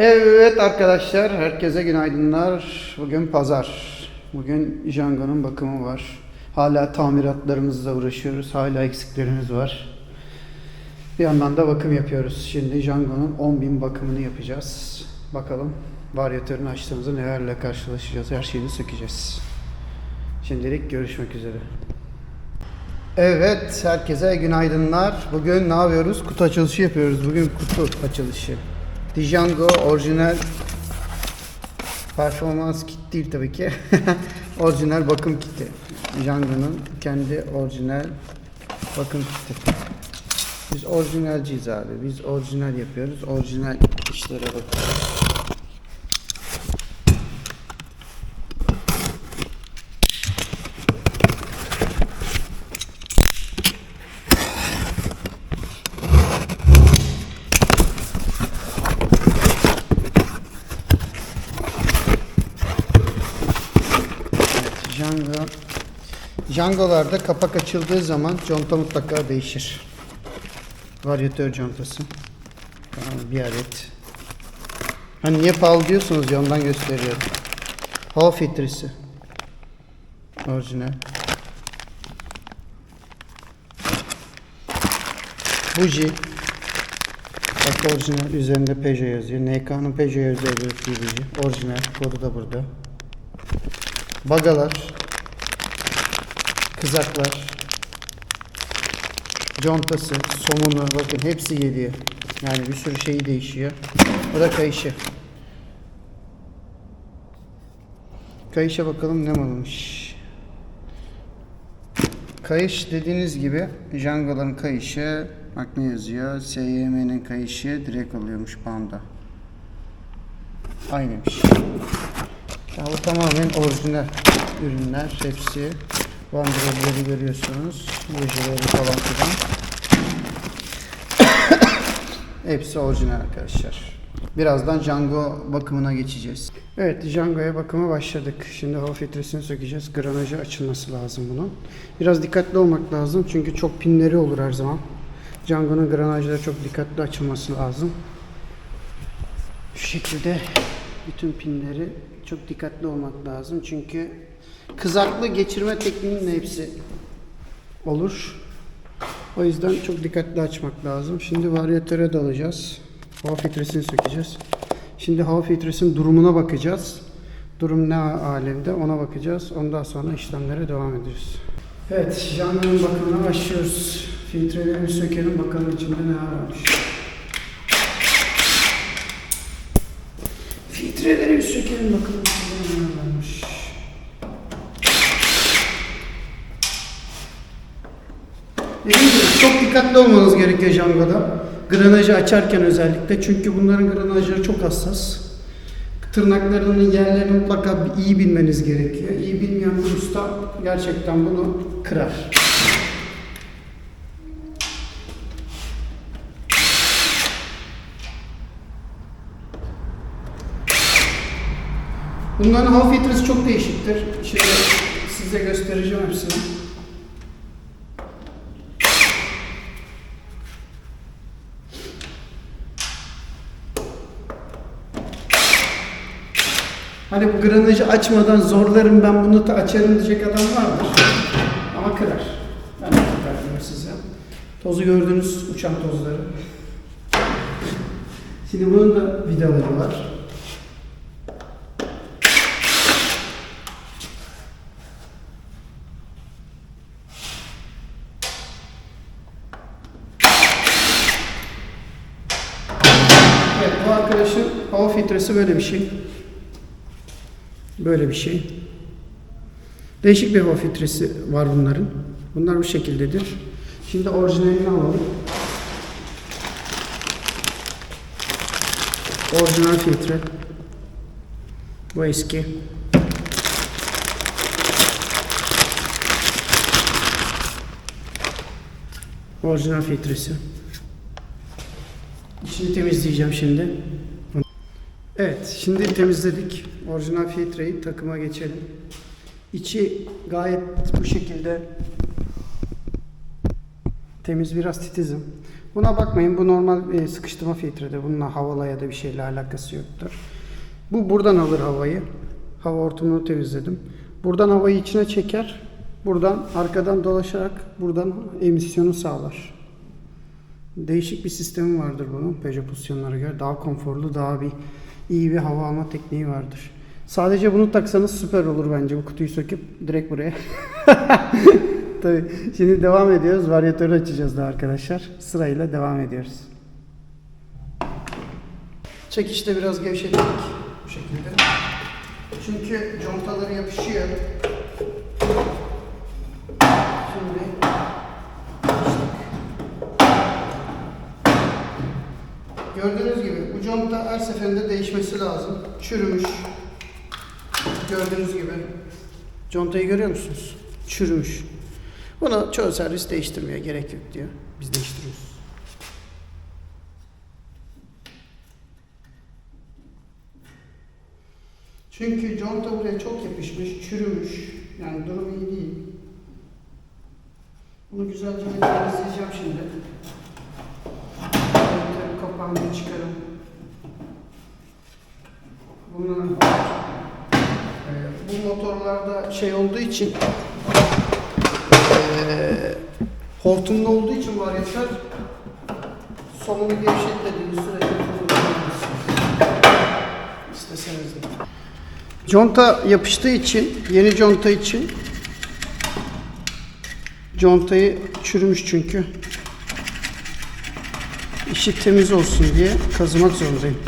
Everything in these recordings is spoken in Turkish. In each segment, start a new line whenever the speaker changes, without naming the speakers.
Evet arkadaşlar, herkese günaydınlar. Bugün pazar. Bugün Django'nun bakımı var. Hala tamiratlarımızla uğraşıyoruz. Hala eksiklerimiz var. Bir yandan da bakım yapıyoruz. Şimdi Django'nun 10.000 bakımını yapacağız. Bakalım varyatörünü açtığımızda nelerle karşılaşacağız. Her şeyini sökeceğiz. Şimdilik görüşmek üzere. Evet, herkese günaydınlar. Bugün ne yapıyoruz? Kutu açılışı yapıyoruz. Bugün kutu açılışı. Django orijinal performans kit değil tabii ki. Orijinal bakım kiti. Django'nun kendi orijinal bakım kiti. Biz orijinalciyiz abi. Biz orijinal yapıyoruz. Orijinal işlere bakıyoruz. Django'larda kapak açıldığı zaman conta mutlaka değişir. Varyatör contası. Tamam, bir adet. Hani niye pahalı diyorsunuz ya, ondan gösteriyorum. Hava filtresi. Orijinal. Buji. Bak orijinal, üzerinde Peugeot yazıyor. NK'nın Peugeot'a özel ürettiği buji. Orijinal. Kodu da burada. Bagalar. Kızaklar, contası, somunu, bakın hepsi geliyor. Yani bir sürü şeyi değişiyor. Bu da kayışı. Kayışa bakalım ne malmış. Kayış dediğiniz gibi Django'ların kayışı. Bak ne yazıyor? SYM'nin kayışı direkt oluyormuş banda. Aynıymış. Ya bu tamamen orijinal ürünler. Hepsi. Bandrolleri görüyorsunuz. Bujileri falan filan. Hepsi orijinal arkadaşlar. Birazdan Django bakımına geçeceğiz. Evet, Django'ya bakıma başladık. Şimdi hava filtresini sökeceğiz. Granajı açılması lazım bunun. Biraz dikkatli olmak lazım çünkü çok pinleri olur her zaman. Django'nun granajları çok dikkatli açılması lazım. Şu şekilde bütün pinleri çok dikkatli olmak lazım çünkü kızaklı geçirme tekniğinin hepsi olur. O yüzden çok dikkatli açmak lazım. Şimdi varyatöre dalacağız. Hava filtresini sökeceğiz. Şimdi hava filtresinin durumuna bakacağız. Durum ne alemde ona bakacağız. Ondan sonra işlemlere devam edeceğiz. Evet, Django'nun bakımına başlıyoruz. Filtreleri sökelim bakalım içinde ne varmış. Filtreleri sökelim bakalım içinde ne varmış. Çok dikkatli olmanız gerekiyor Django'da. Granajı açarken özellikle. Çünkü bunların granajları çok hassas. Tırnaklarının yerlerini mutlaka iyi bilmeniz gerekiyor. İyi bilmeyen bir usta gerçekten bunu kırar. Bunların hava filtresi çok değişiktir. Şimdi size göstereceğim hepsini. Hani bu granajı açmadan zorlarım ben bunu da açarım diyecek adam vardır. Ama kırar. Ben de kırarım size. Tozu gördünüz, uçan tozları. Şimdi bunun da vidaları var. Evet, bu arkadaşın hava filtresi böyle bir şey. Böyle bir şey. Değişik bir hava filtresi var bunların. Bunlar bu şekildedir. Şimdi orijinalini alalım. Orijinal filtre. Bu eski. Orijinal filtresi. İçini temizleyeceğim şimdi. Evet, şimdi temizledik. Orijinal filtreyi takıma geçelim. İçi gayet bu şekilde temiz, biraz titizim. Buna bakmayın, bu normal sıkıştırma filtredir. Bununla havalı ya da bir şeyle alakası yoktur. Bu buradan alır havayı. Hava hortumunu temizledim. Buradan havayı içine çeker. Buradan arkadan dolaşarak buradan emisyonu sağlar. Değişik bir sistemi vardır bunun Peugeot pozisyonlara göre. Daha konforlu, daha iyi bir hava alma tekniği vardır. Sadece bunu taksanız süper olur bence. Bu kutuyu söküp direkt buraya. Tabii. Şimdi devam ediyoruz. Varyatörü açacağız da arkadaşlar. Sırayla devam ediyoruz. Çekişte biraz gevşettik bu şekilde. Çünkü contaları yapışıyor. Şimdi gördüğünüz gibi bu conta her seferinde değişmesi lazım. Çürümüş. Gördüğünüz gibi. Contayı görüyor musunuz? Çürümüş. Bunu çoğu servis değiştirmeye gerek yok diyor. Biz değiştiriyoruz. Çünkü conta buraya çok yapışmış, çürümüş. Yani durum iyi değil. Bunu güzelce temizleyeceğim şimdi. Kapağını çıkarın. Bunu bu motorlarda şey olduğu için hortumlu olduğu için varyatör sonunu gevşetmediğiniz sürece kullanabilirsiniz. İsteseniz de. Conta yapıştığı için, yeni conta için contayı çürümüş çünkü. İşi temiz olsun diye kazımak zorundayım.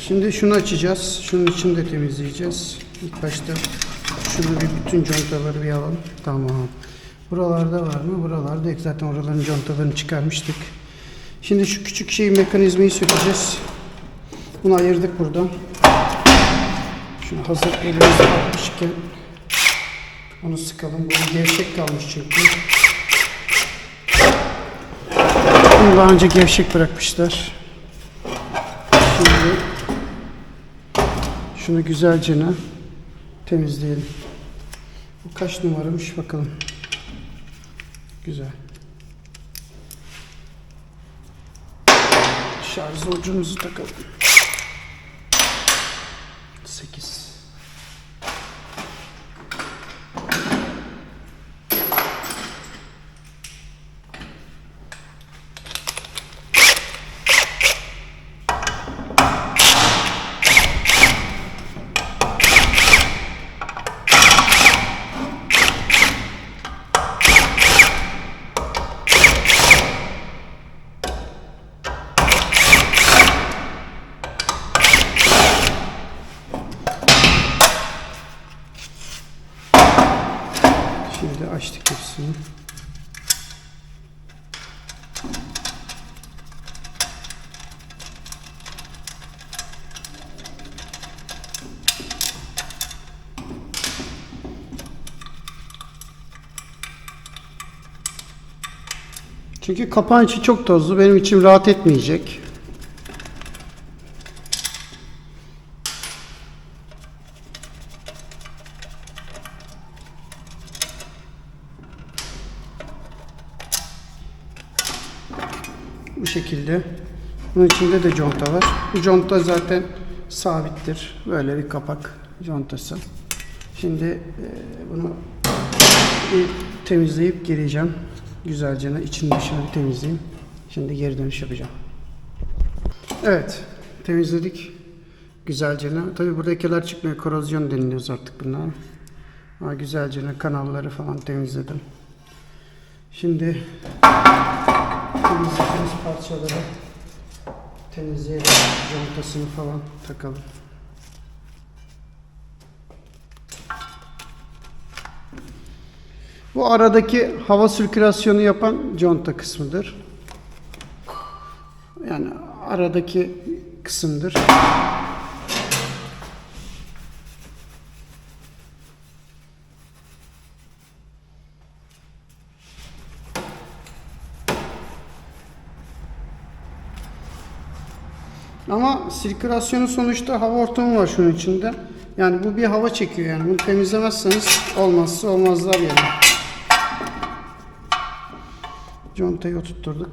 Şimdi şunu açacağız. Şunun içini de temizleyeceğiz. İlk başta şunu bütün contaları bir alalım. Tamam. Buralarda var mı? Buralarda yok. Zaten oraların contalarını çıkarmıştık. Şimdi şu küçük mekanizmayı sökeceğiz. Bunu ayırdık buradan. Şunu hazır elimizde atmışken onu sıkalım. Bu gevşek kalmış çünkü. Bunu daha önce gevşek bırakmışlar. Şimdi şunu güzelce temizleyelim. Bu kaç numaramış bakalım. Güzel. Şarj ucumuzu takalım. 8. Şimdi açtık hepsini. Çünkü kapağın içi çok tozlu. Benim içim rahat etmeyecek. Bu şekilde. Bunun içinde de conta var. Bu conta zaten sabittir. Böyle bir kapak contası. Şimdi bunu bir temizleyip geleceğim. Güzelce içini dışını bir temizleyeyim. Şimdi geri dönüş yapacağım. Evet. Temizledik. Güzelce. Tabi buradakiler çıkmıyor. Korozyon deniliyoruz artık bunlar. Ama güzelce kanalları falan temizledim. Şimdi temizlediğimiz parçaları temizleyelim. Contasını falan takalım. Bu aradaki hava sirkülasyonu yapan conta kısmıdır. Yani aradaki kısımdır. Ama sirkülasyonun sonuçta hava ortamı var şunun içinde. Yani bu bir hava çekiyor yani. Bunu temizlemezseniz olmazsa olmazlar yani. Contayı oturtturduk.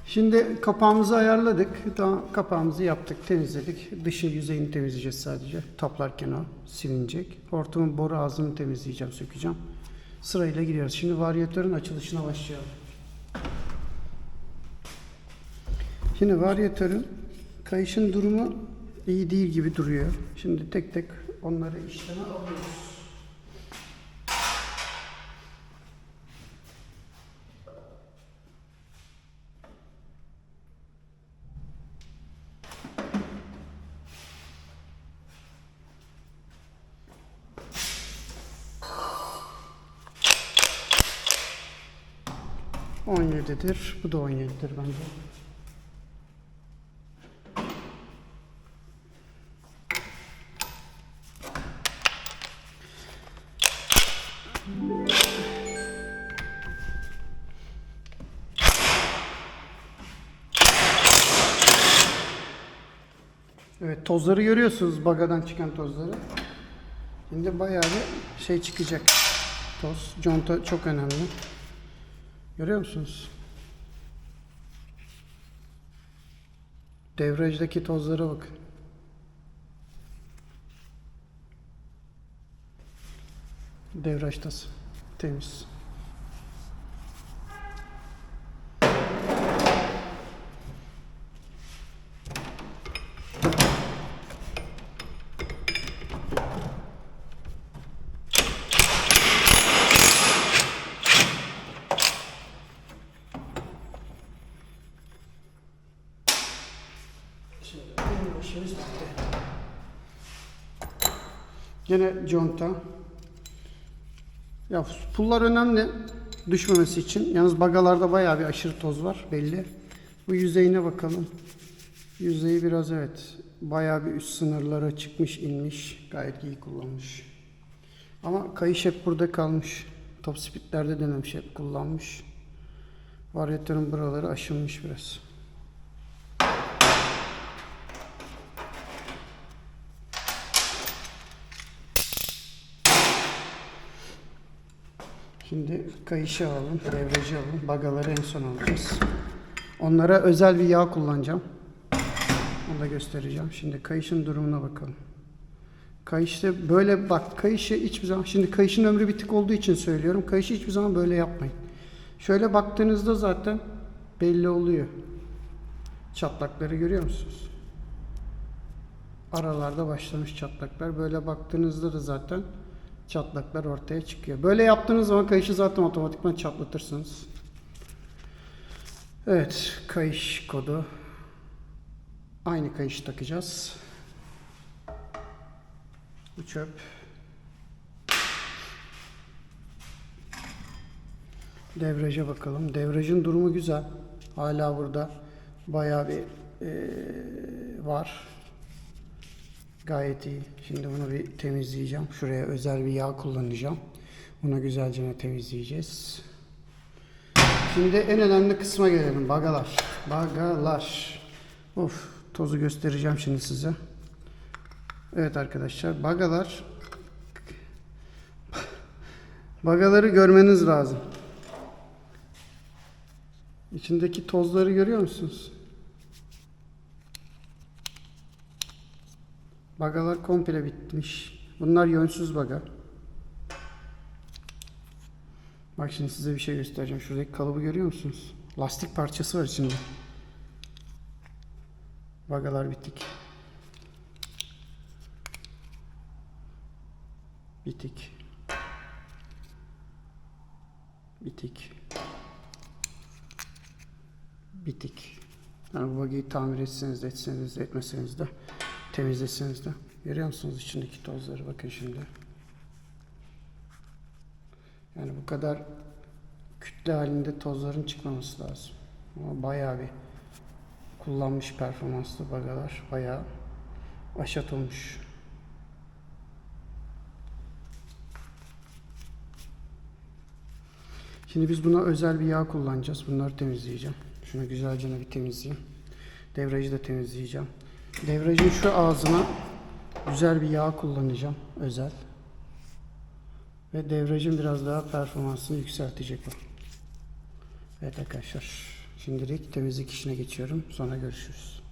Şimdi kapağımızı ayarladık. Daha kapağımızı yaptık, temizledik. Dışı yüzeyini temizleyeceğiz sadece. Taplarken o silinecek. Hortumun boru ağzını temizleyeceğim, sökeceğim. Sırayla gidiyoruz. Şimdi varyatörün açılışına başlayalım. Şimdi varyatörün kayışın durumu iyi değil gibi duruyor. Şimdi tek tek onları işleme alıyoruz. ...17'dir. Bu da 17'dir bence. Evet, tozları görüyorsunuz, bagadan çıkan tozları. Şimdi bayağı bir şey çıkacak. Toz. Conta çok önemli. Görüyor musunuz? Devrajdaki tozlara bakın. Devraj tası. Temiz. Yine conta. Ya pullar önemli düşmemesi için. Yalnız bagalarda bayağı bir aşırı toz var belli. Bu yüzeyine bakalım. Yüzeyi biraz evet bayağı bir üst sınırlara çıkmış inmiş. Gayet iyi kullanmış. Ama kayış hep burada kalmış. Top speedlerde denemiş, hep kullanmış. Varyatörün buraları aşınmış biraz. Şimdi kayışı alalım, devreci alalım. Bagaları en son alacağız. Onlara özel bir yağ kullanacağım. Onu da göstereceğim. Şimdi kayışın durumuna bakalım. Kayışta böyle bak, kayışı hiçbir zaman, şimdi kayışın ömrü bitik olduğu için söylüyorum. Kayışı hiçbir zaman böyle yapmayın. Şöyle baktığınızda zaten belli oluyor. Çatlakları görüyor musunuz? Aralarda başlamış çatlaklar. Böyle baktığınızda da zaten çatlaklar ortaya çıkıyor. Böyle yaptığınız zaman kayışı zaten otomatikman çatlatırsınız. Evet, kayış kodu. Aynı kayışı takacağız. Bu çöp. Devraja bakalım. Devrajın durumu güzel. Hala burada bayağı bir var. Gayet iyi. Şimdi bunu bir temizleyeceğim. Şuraya özel bir yağ kullanacağım. Bunu güzelce temizleyeceğiz. Şimdi en önemli kısma gelelim. Bagalar. Bagalar. Of, tozu göstereceğim şimdi size. Evet arkadaşlar, bagalar. Bagaları görmeniz lazım. İçindeki tozları görüyor musunuz? Bagalar komple bitmiş. Bunlar yönsüz baga. Bak şimdi size bir şey göstereceğim. Şuradaki kalıbı görüyor musunuz? Lastik parçası var içinde. Bagalar bitik. Bitik. Bitik. Bitik. Yani bu bagayı tamir etseniz de etseniz de etmeseniz de temizleseniz de. Görüyor musunuz içindeki tozları? Bakın şimdi. Yani bu kadar kütle halinde tozların çıkmaması lazım. Ama bayağı bir kullanmış performanslı bagalar. Bayağı Aşat olmuş. Şimdi biz buna özel bir yağ kullanacağız. Bunları temizleyeceğim. Şunu güzelce bir temizleyeyim. Devreci de temizleyeceğim. Devrecin şu ağzına güzel bir yağ kullanacağım. Özel. Ve devrecin biraz daha performansını yükseltecek o. Evet arkadaşlar. Şimdilik temizlik işine geçiyorum. Sonra görüşürüz.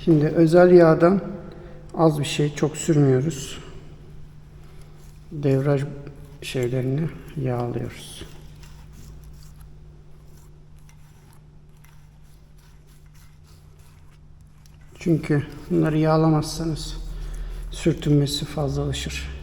Şimdi özel yağdan az bir şey, çok sürmüyoruz. Devraj şeylerini yağlıyoruz. Çünkü bunları yağlamazsanız sürtünmesi fazlalaşır.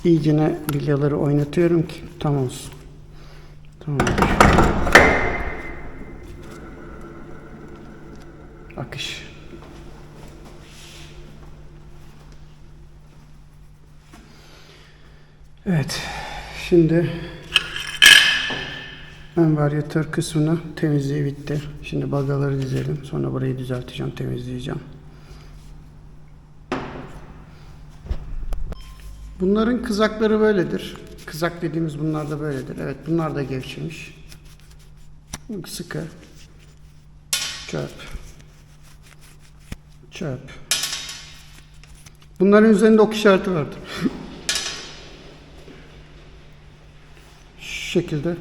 İyicene bilyaları oynatıyorum ki tam olsun. Tamam. Akış. Evet. Şimdi ön varyatör kısmını temizliği bitti. Şimdi bagaları dizelim. Sonra burayı düzelteceğim, temizleyeceğim. Bunların kızakları böyledir. Kızak dediğimiz bunlar da böyledir. Evet, bunlar da gevşemiş. Sıkı. Çöp. Çöp. Bunların üzerinde ok işareti vardır. Şu şekilde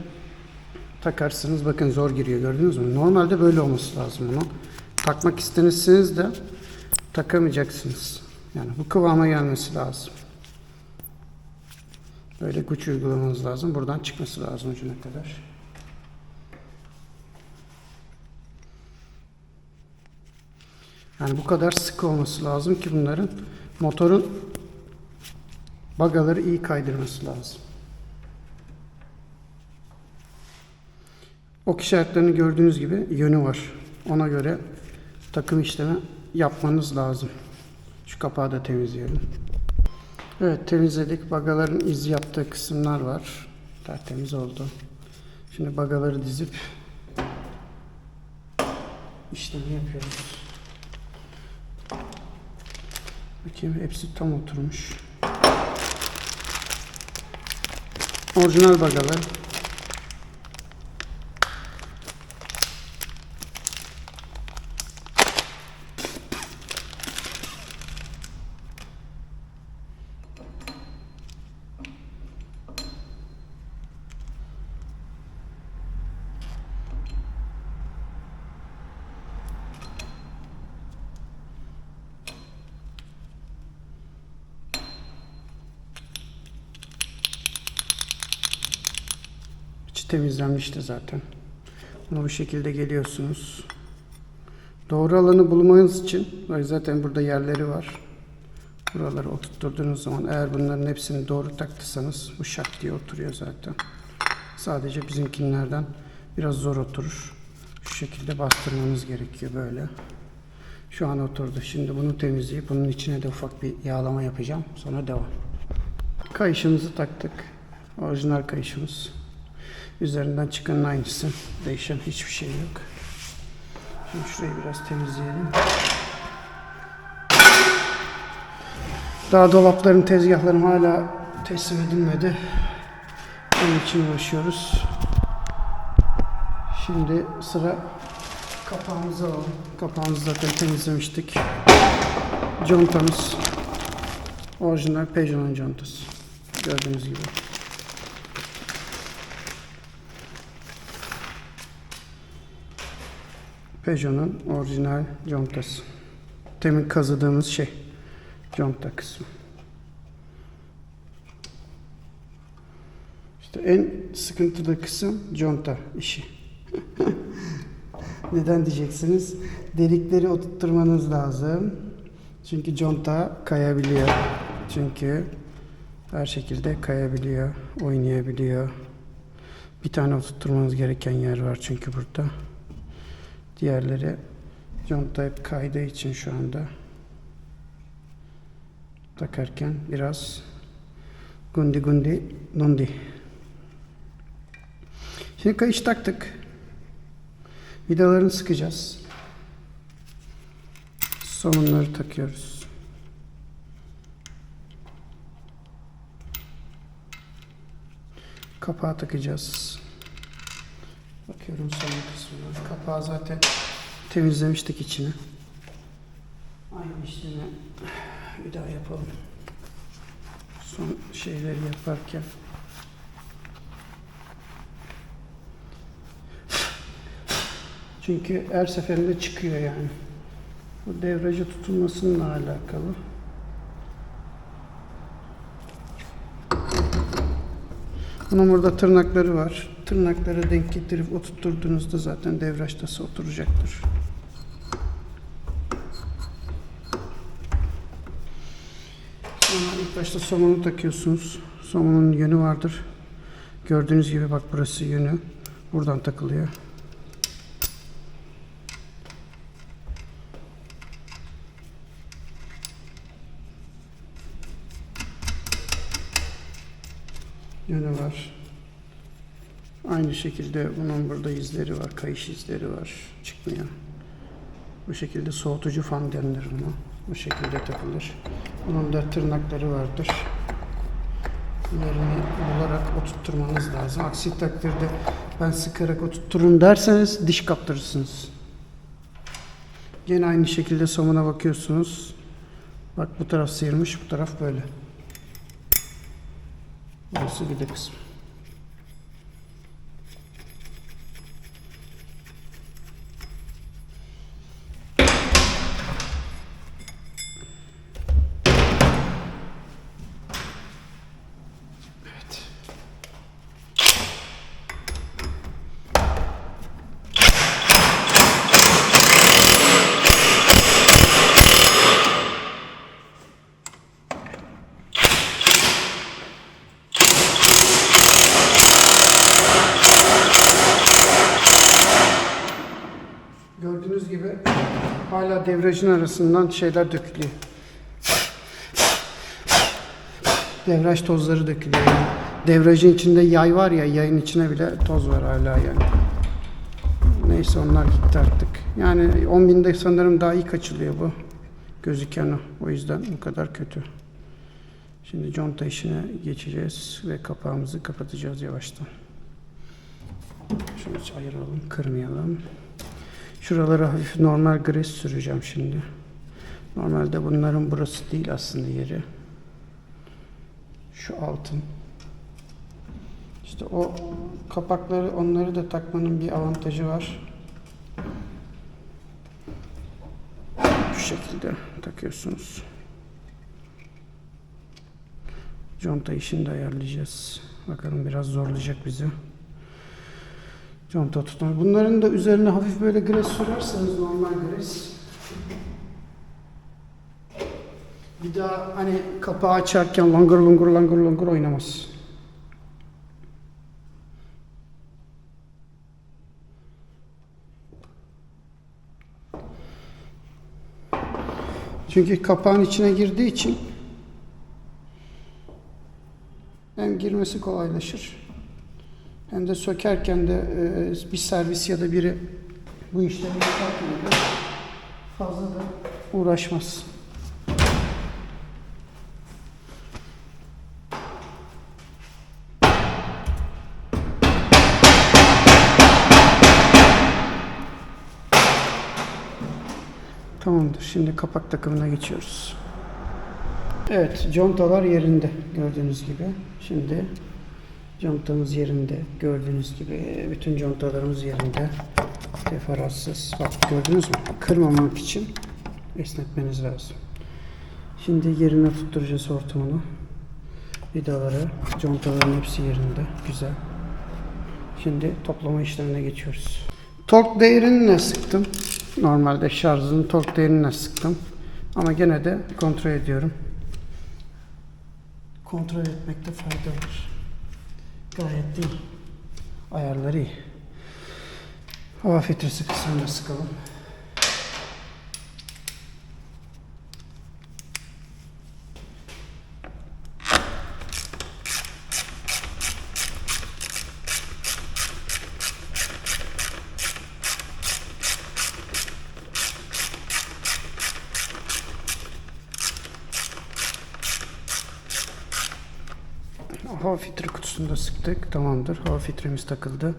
takarsınız. Bakın zor giriyor, gördünüz mü? Normalde böyle olması lazım bunu. Takmak istenirseniz de takamayacaksınız. Yani bu kıvama gelmesi lazım. Böyle güç uygulamanız lazım. Buradan çıkması lazım ucuna kadar. Yani bu kadar sıkı olması lazım ki bunların motorun bagaları iyi kaydırması lazım. Ok işaretlerini gördüğünüz gibi yönü var. Ona göre takım işlemi yapmanız lazım. Şu kapağı da temizleyelim. Evet, temizledik. Bagaların iz yaptığı kısımlar var. Tertemiz oldu. Şimdi bagaları dizip işlemi yapıyoruz. Bakayım, hepsi tam oturmuş. Orijinal bagalar. Temizlenmişti zaten. Bunu bu şekilde geliyorsunuz. Doğru alanı bulmanız için zaten burada yerleri var. Buraları oturtturduğunuz zaman eğer bunların hepsini doğru taktıysanız bu şak diye oturuyor zaten. Sadece bizimkinlerden biraz zor oturur. Şu şekilde bastırmanız gerekiyor böyle. Şu an oturdu. Şimdi bunu temizleyip bunun içine de ufak bir yağlama yapacağım. Sonra devam. Kayışımızı taktık. Orijinal kayışımız. Üzerinden çıkanın aynısı. Değişen hiçbir şey yok. Şimdi şurayı biraz temizleyelim. Daha dolapların, tezgahlarım hala teslim edilmedi. Onun için uğraşıyoruz. Şimdi sıra kapağımızı alalım. Kapağımızı zaten temizlemiştik. Contamız orijinal Peugeot'un contası. Gördüğünüz gibi. Peugeot'un orijinal contası. Demin kazıdığımız şey. Conta kısmı. İşte en sıkıntılı kısım conta işi. Neden diyeceksiniz? Delikleri oturtturmanız lazım. Çünkü conta kayabiliyor. Çünkü her şekilde kayabiliyor, oynayabiliyor. Bir tane oturtmanız gereken yer var çünkü burada. Diğerleri conta hep kaydığı için şu anda takarken biraz gundi gundi dondi. Şimdi kayış taktık. Vidalarını sıkacağız. Somunları takıyoruz. Kapağı takacağız. Bakıyorum somun kısmına. Kapağı zaten temizlemiştik içini. Aynı işlemi bir daha yapalım. Son şeyleri yaparken. Çünkü her seferinde çıkıyor yani. Bu devreci tutulmasıyla alakalı. Bunun burada tırnakları var. Tırnakları denk getirip oturtturduğunuzda zaten devraj tası oturacaktır. Sonra ilk başta somunu takıyorsunuz. Somunun yönü vardır. Gördüğünüz gibi bak burası yönü. Buradan takılıyor. Yönü var. Aynı şekilde bunun burada izleri var. Kayış izleri var. Çıkmıyor. Bu şekilde soğutucu fan denilir buna. Bu şekilde takılır. Bunun da tırnakları vardır. Yerini bularak oturtturmanız lazım. Aksi takdirde ben sıkarak oturtturun derseniz diş kaptırırsınız. Yine aynı şekilde somuna bakıyorsunuz. Bak bu taraf sıyırmış, bu taraf böyle. Burası vida kısmı. Evet. Gördüğünüz gibi hala devrajın arasından şeyler dökülüyor. Devraj tozları dökülüyor. Yani devrajın içinde yay var ya, yayın içine bile toz var hala yani. Neyse onlar gitti artık. Yani 10.000'de sanırım daha iyi kaçılıyor bu. Gözüken o. O yüzden bu kadar kötü. Şimdi conta işine geçeceğiz ve kapağımızı kapatacağız yavaştan. Şunu hiç ayıralım, kırmayalım. Şuralara hafif normal gres süreceğim şimdi. Normalde bunların burası değil aslında yeri. Şu altın. İşte o kapakları, onları da takmanın bir avantajı var. Şu şekilde takıyorsunuz. Conta işini de ayarlayacağız. Bakalım biraz zorlayacak bizi. Conta tutma. Bunların da üzerine hafif böyle gres sürerseniz, normal gres. Bir daha hani kapağı açarken langır lungur langır lungur oynamaz. Çünkü kapağın içine girdiği için hem girmesi kolaylaşır hem de sökerken de bir servis ya da biri bu işlemi yaparken fazla da uğraşmaz. Tamamdır. Şimdi kapak takımına geçiyoruz. Evet, contalar yerinde gördüğünüz gibi. Şimdi contamız yerinde gördüğünüz gibi. Bütün contalarımız yerinde. Defaratsız. Bak gördünüz mü? Kırmamak için esnetmeniz lazım. Şimdi yerine tutturacağız hortumunu. Vidaları, contaların hepsi yerinde. Güzel. Şimdi toplama işlemine geçiyoruz. Tork değerini sıktım. Normalde şarjın tork değerini sıktım. Ama gene de kontrol ediyorum. Kontrol etmekte fayda var. Gayet iyi. Ayarları iyi. Hava filtresi kısmını da sıkalım. Hava filtre kutusunu da sıktık. Tamamdır. Hava filtremiz takıldı.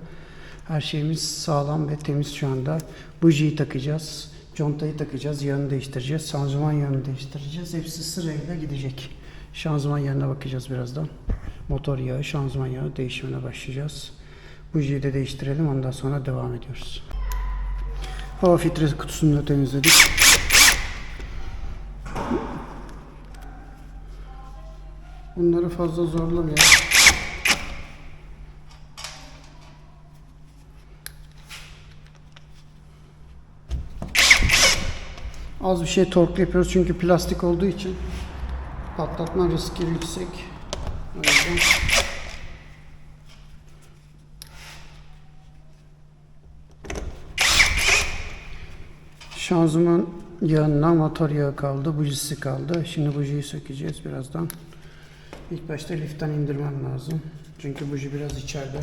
Her şeyimiz sağlam ve temiz şu anda. Bujiyi takacağız. Contayı takacağız. Yağını değiştireceğiz. Şanzıman yağını değiştireceğiz. Hepsi sırayla gidecek. Şanzıman yağına bakacağız birazdan. Motor yağı, şanzıman yağı değişimine başlayacağız. Bujiyi de değiştirelim. Ondan sonra devam ediyoruz. Hava filtre kutusunu da temizledik. Bunları fazla zorlamayalım. Az bir şey torklu yapıyoruz çünkü plastik olduğu için patlatma riski yüksek. O yüzden şanzıman yağından motor yağı kaldı, bujisi kaldı. Şimdi bujiyi sökeceğiz birazdan. İlk başta liften indirmem lazım. Çünkü buji biraz içeride.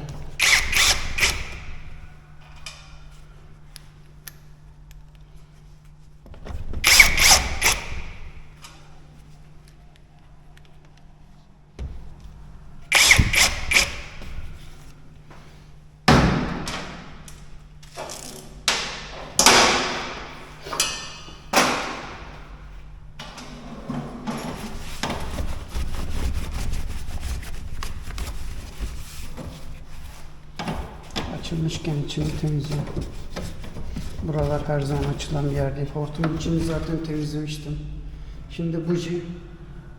Açılmışken içini temizleyelim. Buralar her zaman açılan bir yer değil. Hortumun içini zaten temizlemiştim. Şimdi buji,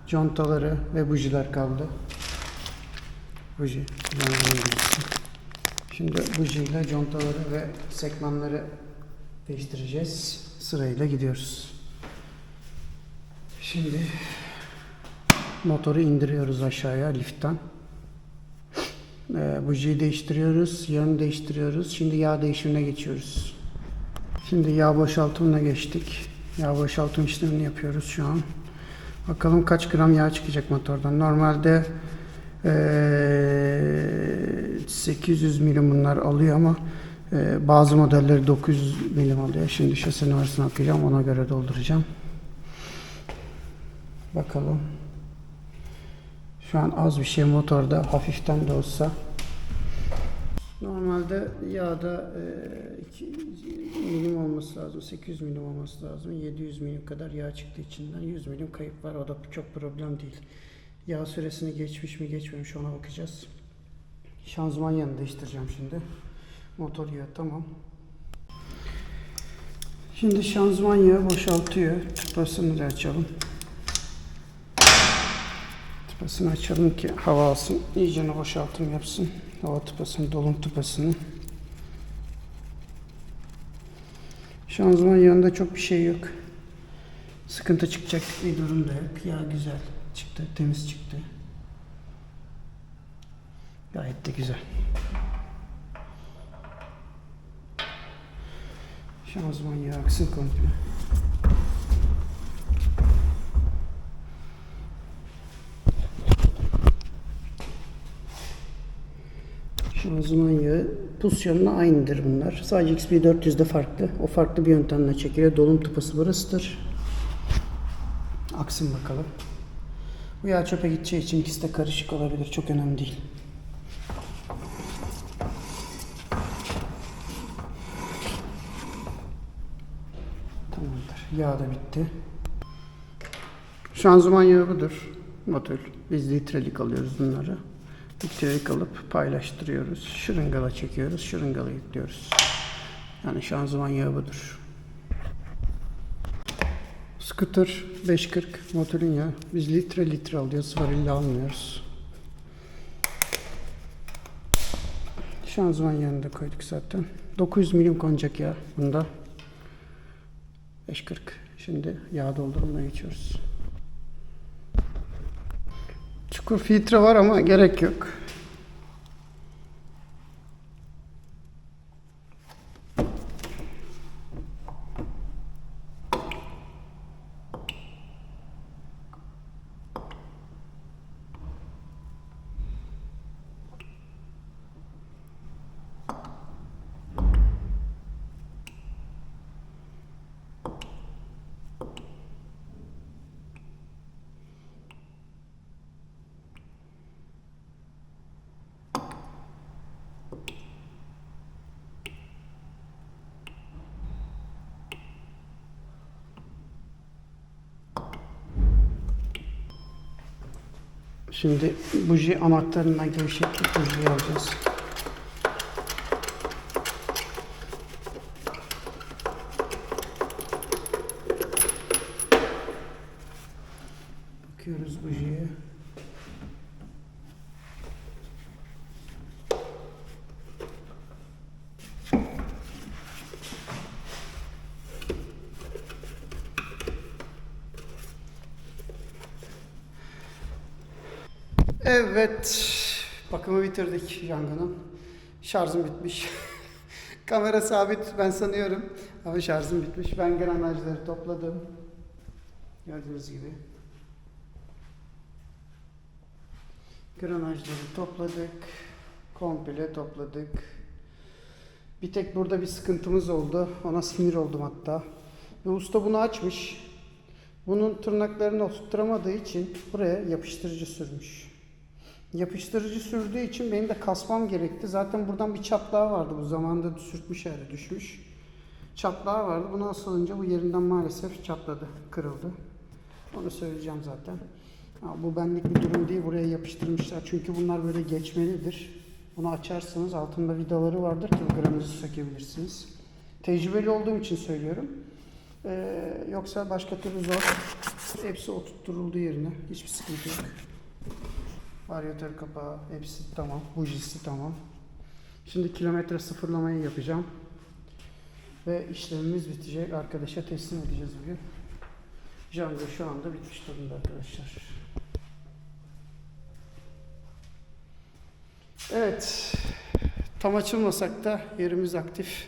contaları ve bujiler kaldı. Buji. Şimdi buji ile contaları ve sekmanları değiştireceğiz. Sırayla gidiyoruz. Şimdi motoru indiriyoruz aşağıya liftten. Bujiyi değiştiriyoruz, yağını değiştiriyoruz. Şimdi yağ değişimine geçiyoruz. Şimdi yağ boşaltımına geçtik. Yağ boşaltım işlemini yapıyoruz şu an. Bakalım kaç gram yağ çıkacak motordan. Normalde 800 milim bunlar alıyor ama bazı modelleri 900 milim alıyor. Şimdi şase numarasını okuyacağım, ona göre dolduracağım. Bakalım. Şu an az bir şey motorda, hafiften de olsa. Normalde yağda milim olması lazım, 800 milim olması lazım. 700 milim kadar yağ çıktı içinden. 100 milim kayıp var, o da çok problem değil. Yağ süresini geçmiş mi geçmemiş ona bakacağız. Şanzıman yağını değiştireceğim şimdi. Motor yağı tamam. Şimdi şanzıman yağı boşaltıyor. Tıpasını da açalım. Tıpasını açalım ki hava alsın. İyicene boşaltım yapsın. Hava tıpasını, dolum tıpasını. Şanzıman yağında çok bir şey yok. Sıkıntı çıkacak bir durum da yok. Yağ güzel çıktı, temiz çıktı. Gayet de güzel. Şanzıman yağı aksın komple. Şanzıman yağı pozisyonuna aynıdır bunlar. Sadece XP400'de farklı. O farklı bir yöntemle çekiliyor. Dolum tıpası burasıdır. Aksın bakalım. Bu yağ çöpe gideceği için ikisi de karışık olabilir. Çok önemli değil. Tamamdır. Yağ da bitti. Şanzıman yağı budur. Motor. Biz litrelik alıyoruz bunları. Litrelik alıp paylaştırıyoruz. Şırıngala çekiyoruz. Şırıngala yüklüyoruz. Yani şanzıman yağı budur. Scooter 540 motorun yağı. Biz litre alıyoruz. Varilli almıyoruz. Şanzıman yağını da koyduk zaten. 900 milim konacak yağ bunda. 540. Şimdi yağ doldurumuna geçiyoruz. Çukur filtre var ama gerek yok. Şimdi buji anahtarından gevşeklik bujiyi alacağız. Bakıyoruz bujiye. Evet, bakımı bitirdik Django'nun. Şarjım bitmiş. Kamera sabit ben sanıyorum ama şarjım bitmiş. Ben granajları topladım. Gördüğünüz gibi. Granajları topladık. Komple topladık. Bir tek burada bir sıkıntımız oldu. Ona sinir oldum hatta. Ve usta bunu açmış. Bunun tırnaklarını oturtturamadığı için buraya yapıştırıcı sürmüş. Yapıştırıcı sürdüğü için benim de kasmam gerekti. Zaten buradan bir çatlağı vardı. Bu zamanda sürtmüş yani düşmüş. Çatlağı vardı. Bunu asılınca bu yerinden maalesef çatladı. Kırıldı. Onu söyleyeceğim zaten. Ha, bu benlik bir durum değil. Buraya yapıştırmışlar. Çünkü bunlar böyle geçmelidir. Bunu açarsanız altında vidaları vardır ki granajı sökebilirsiniz. Tecrübeli olduğum için söylüyorum. Yoksa başka türlü zor. Hepsi oturtturuldu yerine. Hiçbir sıkıntı yok. Varyatör kapağı hepsi tamam. Bujisi tamam. Şimdi kilometre sıfırlamayı yapacağım. Ve işlemimiz bitecek. Arkadaşa teslim edeceğiz bugün. Django şu anda bitmiş durumda arkadaşlar. Evet. Tam açılmasak da yerimiz aktif.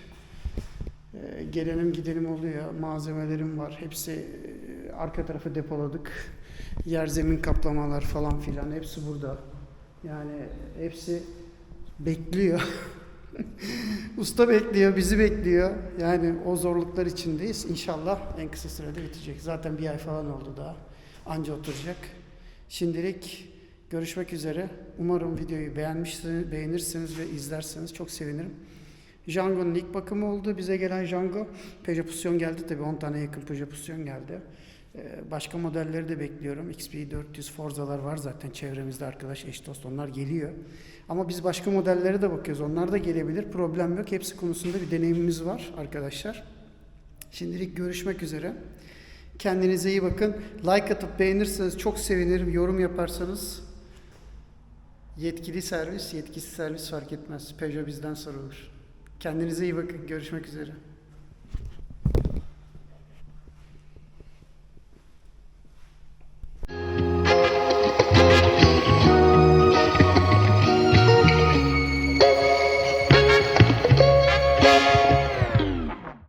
Gelenim gidelim oluyor. Malzemelerim var. Hepsi arka tarafı depoladık. Yer zemin kaplamalar falan filan hepsi burada. Yani hepsi bekliyor. Usta bekliyor, bizi bekliyor. Yani o zorluklar içindeyiz. İnşallah en kısa sürede bitecek. Zaten bir ay falan oldu daha. Anca oturacak. Şimdilik görüşmek üzere. Umarım videoyu beğenirsiniz ve izlerseniz çok sevinirim. Django'nun ilk bakımı oldu. Bize gelen Django. Peugeot Pusyon geldi tabii. 10 tane yakın Peugeot Pusyon geldi. Başka modelleri de bekliyorum. XP400 Forza'lar var zaten çevremizde arkadaş, eş dost onlar geliyor. Ama biz başka modellere de bakıyoruz. Onlar da gelebilir. Problem yok. Hepsi konusunda bir deneyimimiz var arkadaşlar. Şimdilik görüşmek üzere. Kendinize iyi bakın. Like atıp beğenirseniz çok sevinirim. Yorum yaparsanız yetkili servis, yetkisiz servis fark etmez. Peugeot bizden sorulur. Kendinize iyi bakın. Görüşmek üzere.